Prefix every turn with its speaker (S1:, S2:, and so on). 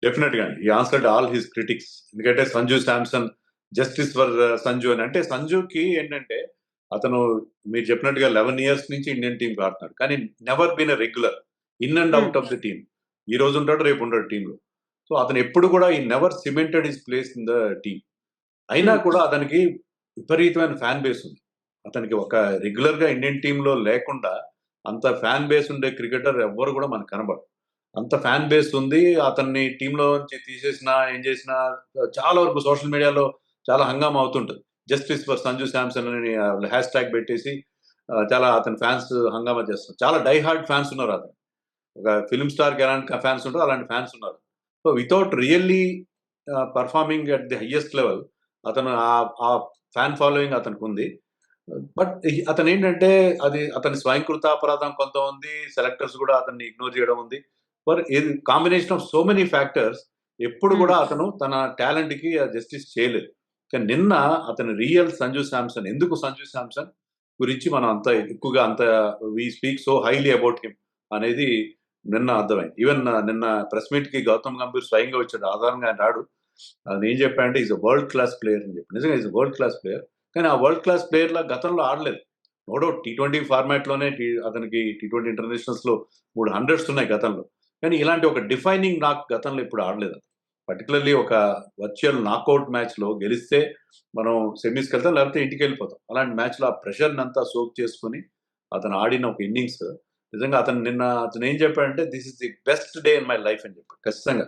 S1: Definite గా ఈ answered all his critics. ఎందుకంటే సంజు శాంసన్ జస్టిస్ ఫర్ సంజు అని. అంటే సంజుకి ఏంటంటే అతను మీరు చెప్పినట్టుగా 11 ఇయర్స్ నుంచి ఇండియన్ టీం ఆడుతున్నాడు, కానీ never been a regular in and
S2: hmm.
S1: Out of the team. ఈ రోజు ఉంటాడు, రేపు ఉంటాడు టీంలో. సో అతను ఎప్పుడు కూడా ఈ never cemented his place in the team. అయినా
S2: హ్మ్.
S1: కూడా అతనికి విపరీతమైన ఫ్యాన్ బేస్ ఉంది. అతనికి ఒక రెగ్యులర్ గా ఇండియన్ టీంలో లేకుండా అంత ఫ్యాన్ బేస్ ఉండే క్రికెటర్ ఎవ్వరు కూడా మనకు కనబడరు. అంత ఫ్యాన్ బేస్ ఉంది. అతన్ని టీంలో నుంచి తీసేసినా, ఏం చేసినా చాలా వరకు సోషల్ మీడియాలో చాలా హంగామా అవుతుంటది. జస్టిస్ ఫర్ సంజు శాంసన్ అని హ్యాష్ ట్యాగ్ పెట్టేసి చాలా అతని ఫ్యాన్స్ హంగామా చేస్తున్నారు. చాలా డై హార్డ్ ఫ్యాన్స్ ఉన్నారు అతను. ఒక ఫిల్మ్ స్టార్‌కి ఎలాంటి ఫ్యాన్స్ ఉంటారో అలాంటి ఫ్యాన్స్ ఉన్నారు. So without really performing at the highest level అతను ఆ ఫ్యాన్ ఫాలోయింగ్ అతనికుంది. బట్ అతనేంటంటే అది అతని స్వయంకృతాపరాధం కొంత ఉంది. సెలెక్టర్స్ కూడా అతన్ని ఇగ్నోర్ చేయడం ఉంది. ఇది combination of so many factors. ఎప్పుడు
S2: హ్మ్.
S1: కూడా అతను తన టాలెంట్‌కి జస్టిస్ చేయలేదు. కానీ నిన్న అతని రియల్ సంజు శాంసన్, ఎందుకు సంజు శాంసన్ గురించి మనం అంత ఎక్కువగా అంత we speak so highly about him అనేది నిన్న అర్థమైంది. ఈవెన్ నిన్న ప్రెస్ మీట్‌కి గౌతమ్ గంభీర్ స్వయంగా వచ్చాడు. సాధారణంగా ఆయన రాడు. ఆయన ఏం చెప్పాడంటే is a world class player అని చెప్పి. నిజంగా is a world class player. కానీ ఆ వరల్డ్ క్లాస్ ప్లేయర్‌లా గతంలో ఆడలేదు. నో డౌట్ టీ20 ఫార్మాట్‌లోనే అతనికి టీ20 ఇంటర్నేషనల్స్‌లో 3 హండ్రెడ్స్ ఉన్నాయి గతంలో. కానీ ఇలాంటి ఒక డిఫైనింగ్ నాక్ గతంలో ఎప్పుడు ఆడలేదు. పర్టిక్యులర్‌లీ ఒక వర్చువల్ నాకౌట్ మ్యాచ్‌లో గెలిస్తే మనం సెమీస్‌కెళ్తాం, లేకపోతే ఇంటికెళ్ళిపోతాం. అలాంటి మ్యాచ్‌లో ఆ ప్రెషర్‌నంతా సోక్ చేసుకొని అతను ఆడిన ఒక ఇన్నింగ్స్ నిజంగా అతను నిన్న అతను ఏం చెప్పాడంటే this is the best day in my life అని చెప్పాడు. ఖచ్చితంగా.